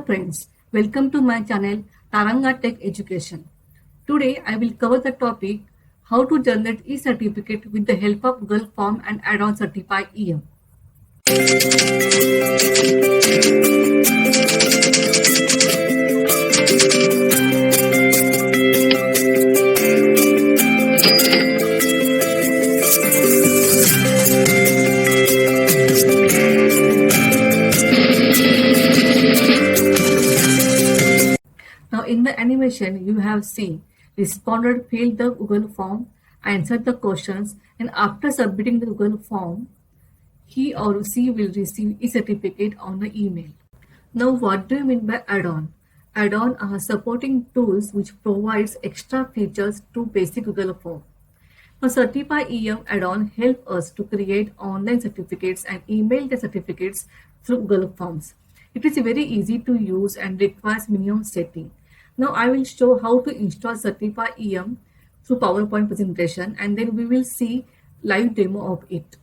friends, welcome to my channel Taranga Tech Education. Today I will cover the topic how to generate e-certificate with the help of Google Form and add-on Certify EM. Now in the animation you have seen respondent filled the Google form, answered the questions, and after submitting the Google form, he or she will receive e-certificate on the email. Now what do you mean by add-on? Add-on are supporting tools which provides extra features to basic Google form. Now Certify EM add-on help us to create online certificates and email the certificates through Google Forms. It is very easy to use and requires minimum setting. Now I will show how to install Certify EM through PowerPoint presentation, and then we will see live demo of it.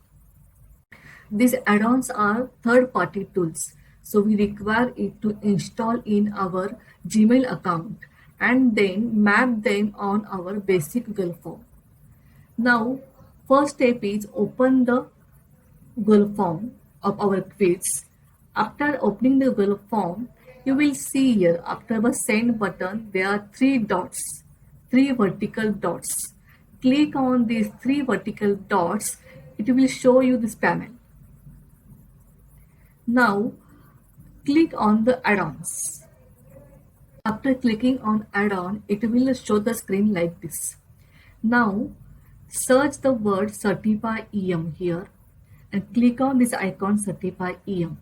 These add-ons are third-party tools, so we require it to install in our Gmail account and then map them on our basic Google form. Now, first step is open the Google form of our quiz. After opening the Google form, you will see here after the send button, there are three dots, three vertical dots. Click on these three vertical dots, it will show you this panel. Now, click on the add-ons. After clicking on add-on, it will show the screen like this. Now, search the word Certify EM here and click on this icon Certify EM.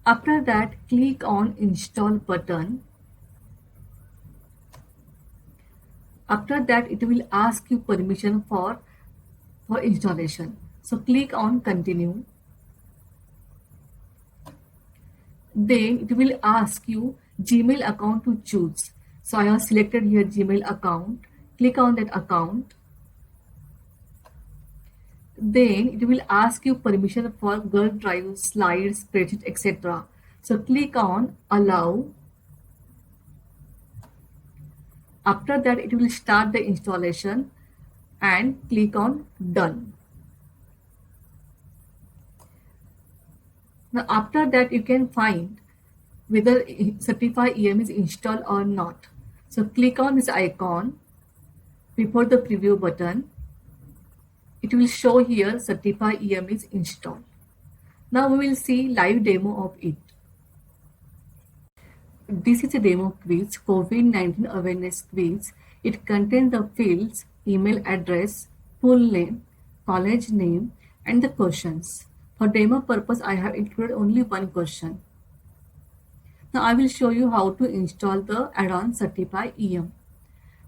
After that, click on Install button. After that, it will ask you permission for installation. So click on Continue. Then it will ask you Gmail account to choose. So I have selected here Gmail account. Click on that account. Then it will ask you permission for Google Drive, slides, spreadsheet, etc. So click on Allow. After that, it will start the installation and click on Done. Now after that, you can find whether Certify EM is installed or not. So click on this icon before the preview button. It will show here Certify EM is installed. Now we will see live demo of it. This is a demo quiz, COVID-19 awareness quiz. It contains the fields, email address, full name, college name, and the questions. For demo purpose, I have included only one question. Now I will show you how to install the add-on Certify EM.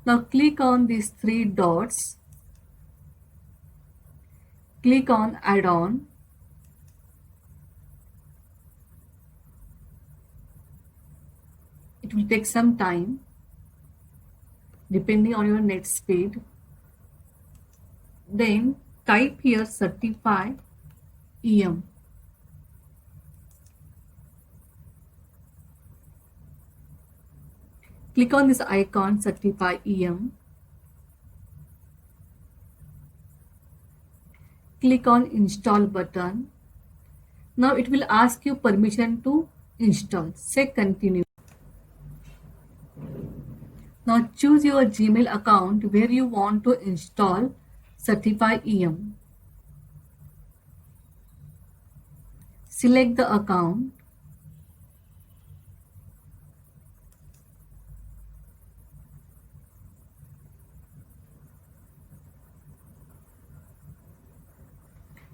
Now click on these three dots. Click on add-on. It will take some time depending on your net speed. Then type here Certify EM. Click on this icon Certify EM. Click on Install button. Now it will ask you permission to install. Say Continue. Now choose your Gmail account where you want to install Certify EM. Select the account.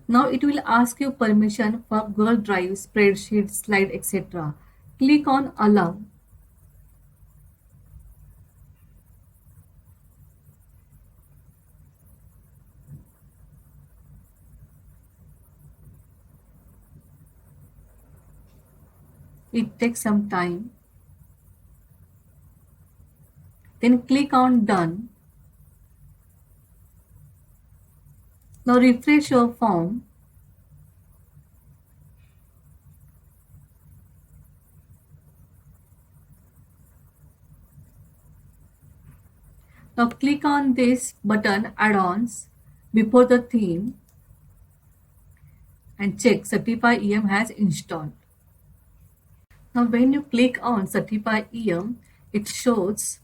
Now it will ask you permission for Google Drive, spreadsheet, slide, etc. Click on Allow. It takes some time. Then click on Done. Now refresh your form. Now click on this button add-ons before the theme and check Certify EM has installed. Now when you click on Certify EM, it shows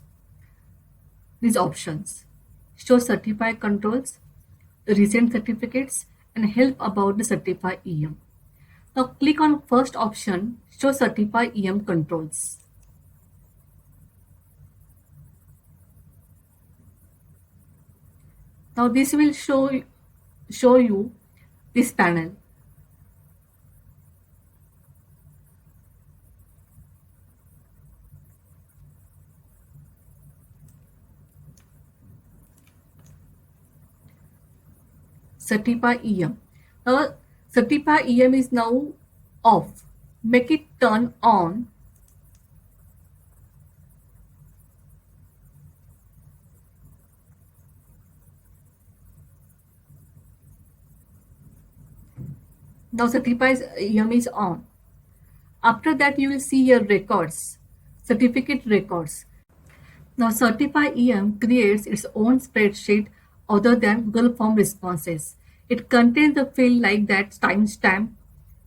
these options. Show certified controls, recent certificates, and help about the Certify EM. Now click on first option, show Certify EM controls. Now this will show you this panel. Certify EM. Now Certify EM is now off. Make it turn on. Now Certify EM is on. After that you will see your records, certificate records. Now Certify EM creates its own spreadsheet other than Google Form responses. It contains the field like that timestamp,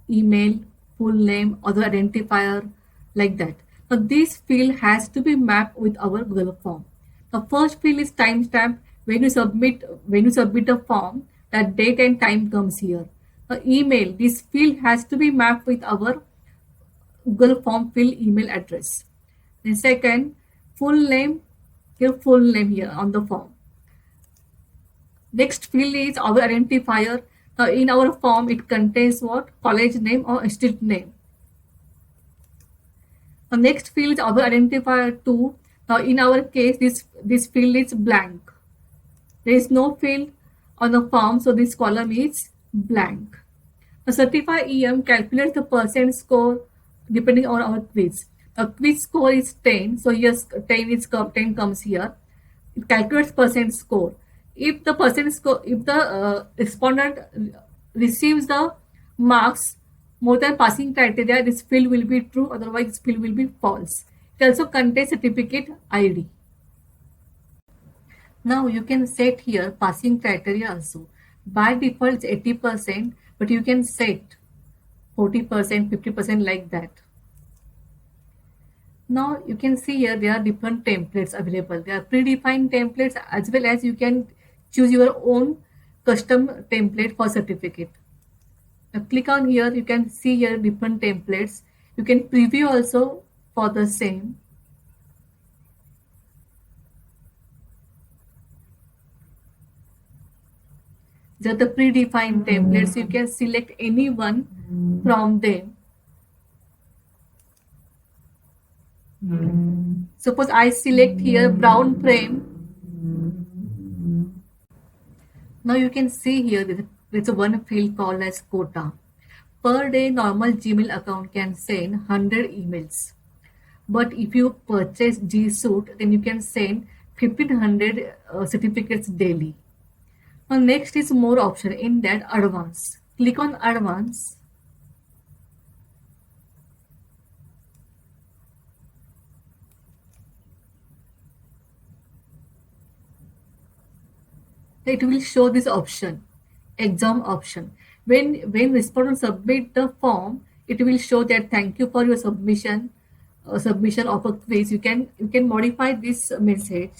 email, full name, other identifier, like that. Now this field has to be mapped with our Google Form. The first field is timestamp. When you submit a form, that date and time comes here. The email, this field has to be mapped with our Google Form field email address. Then second, full name, your full name here on the form. Next field is our identifier. In our form, it contains what? College name or institute name. The next field is our identifier 2. Now in our case, this field is blank. There is no field on the form, so this column is blank. The Certify EM calculates the percent score depending on our quiz. The quiz score is 10, so yes, 10 comes here. It calculates percent score. If the respondent receives the marks more than passing criteria, this field will be true, otherwise this field will be false. It also contains certificate ID. Now you can set here passing criteria also. By default it's 80%, but you can set 40%, 50% like that. Now you can see here there are different templates available. There are predefined templates as well as you can choose your own custom template for certificate. Now click on here, you can see here different templates. You can preview also for the same. These are the predefined templates. You can select any one from them. Suppose I select here brown frame. Now you can see here there's a one field called as quota. Per day, normal Gmail account can send 100 emails. But if you purchase G Suite, then you can send 1500 certificates daily. Now next is more option in that advanced. Click on advanced. It will show this option, exam option. When respondents submit the form, it will show that thank you for your submission of a quiz. You can modify this message.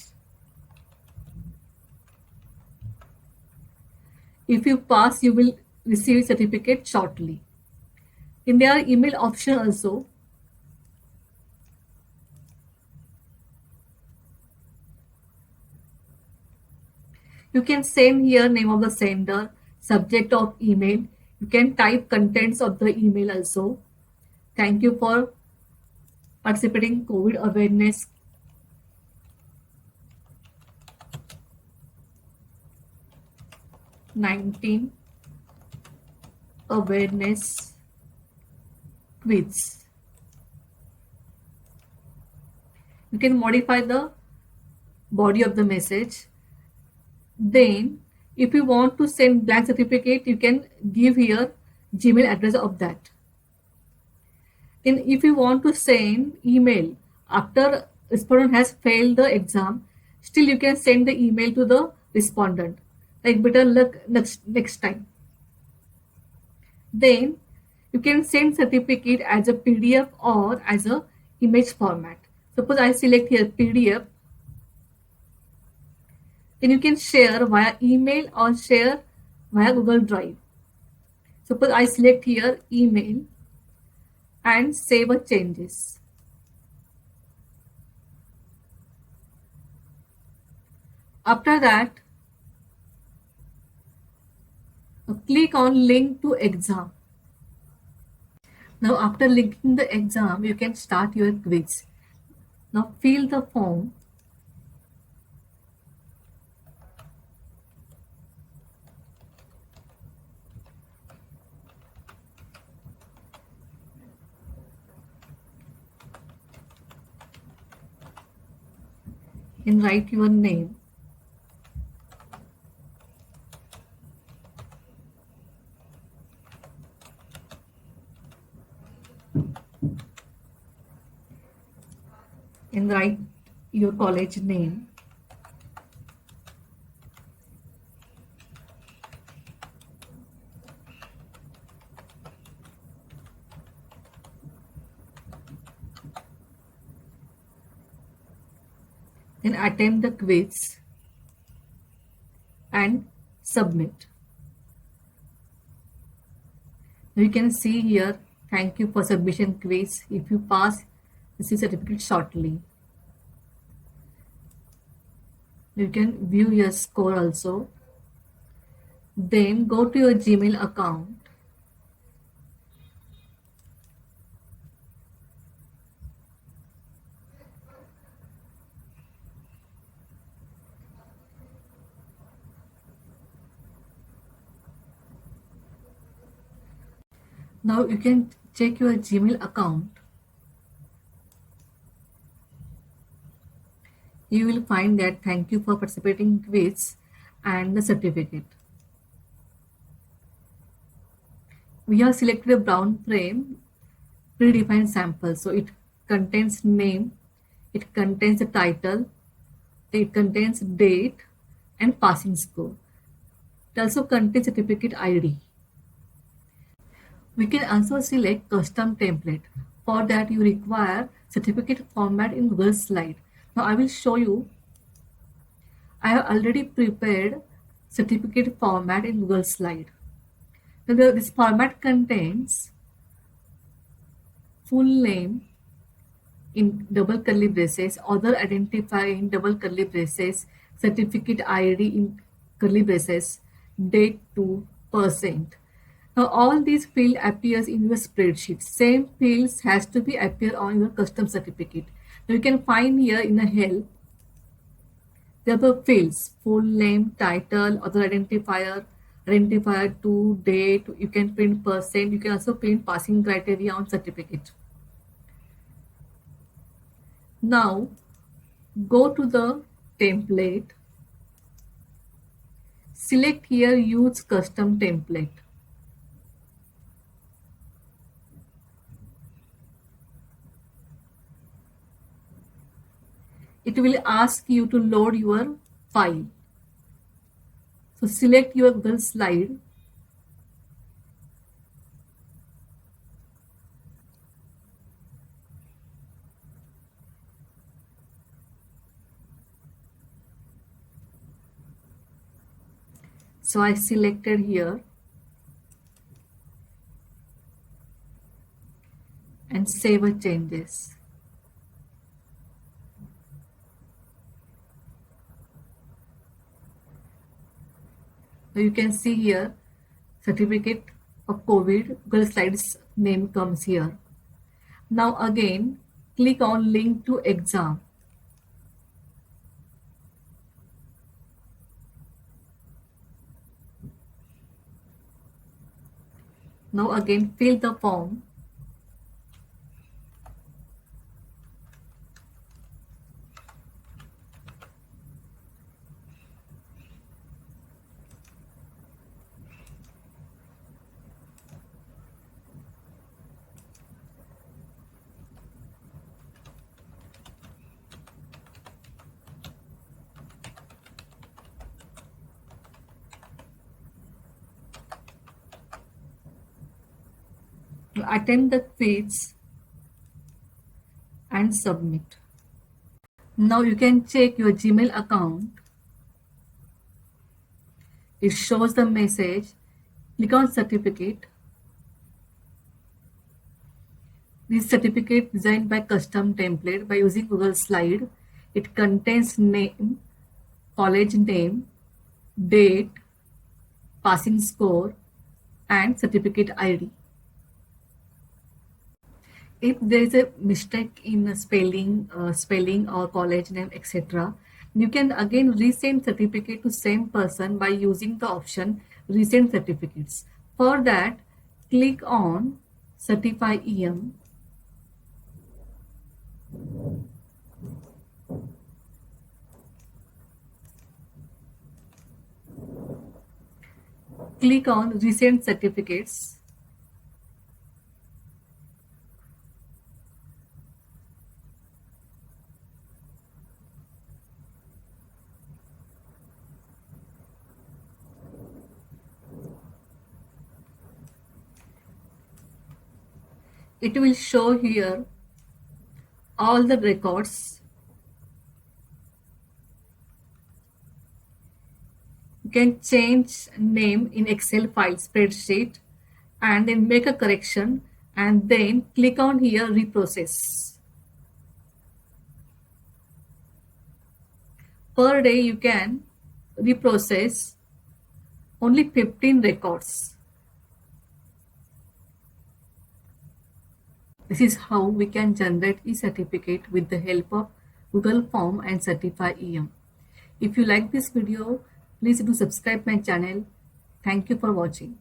If you pass, you will receive certificate shortly. In their email option also, you can send here name of the sender, subject of email. You can type contents of the email also. Thank you for participating COVID awareness. -19 awareness quiz. You can modify the body of the message. Then if you want to send blank certificate, you can give here Gmail address of that. Then if you want to send email after respondent has failed the exam, Still, you can send the email to the respondent. Like better luck next time. Then you can send certificate as a PDF or as a image format. Suppose I select here PDF, then you can share via email or share via Google Drive. Suppose I select here email and save a changes. After that, click on link to exam. Now after linking the exam, you can start your quiz. Now fill the form and write your name. And write your college name. Then attempt the quiz and submit. You can see here, thank you for submission quiz. If you pass, receive certificate shortly. You can view your score also. Then go to your Gmail account. Now you can check your Gmail account. You will find that thank you for participating quiz and the certificate. We have selected a brown frame predefined sample. So it contains name, it contains the title, it contains date and passing score. It also contains certificate ID. We can also select custom template. For that you require certificate format in Google Slide. Now I will show you. I have already prepared certificate format in Google Slide. Now this format contains full name in double curly braces, other identifier in double curly braces, certificate ID in curly braces, date to percent. Now all these fields appears in your spreadsheet. Same fields has to be appear on your custom certificate. Now you can find here in the help there are the fields full name, title, other identifier, identifier to date. You can print percent. You can also print passing criteria on certificate. Now go to the template. Select here use custom template. It will ask you to load your file. So select your Google Slide. So I selected here and save a changes. So you can see here certificate of COVID, Google Slides name comes here. Now again click on link to exam. Now again fill the form. Attend the quiz and submit. Now you can check your Gmail account. It shows the message. Click on certificate. This certificate designed by custom template by using Google Slide. It contains name, college name, date, passing score, and certificate ID. If there is a mistake in spelling or college name, etc., you can again resend certificate to same person by using the option resend certificates. For that, click on certify EM. Click on resend certificates. It will show here all the records. You can change name in Excel file spreadsheet and then make a correction and then click on here reprocess. Per day you can reprocess only 15 records. This is how we can generate e-certificate with the help of Google Form and Certify EM. If you like this video, please do subscribe my channel. Thank you for watching.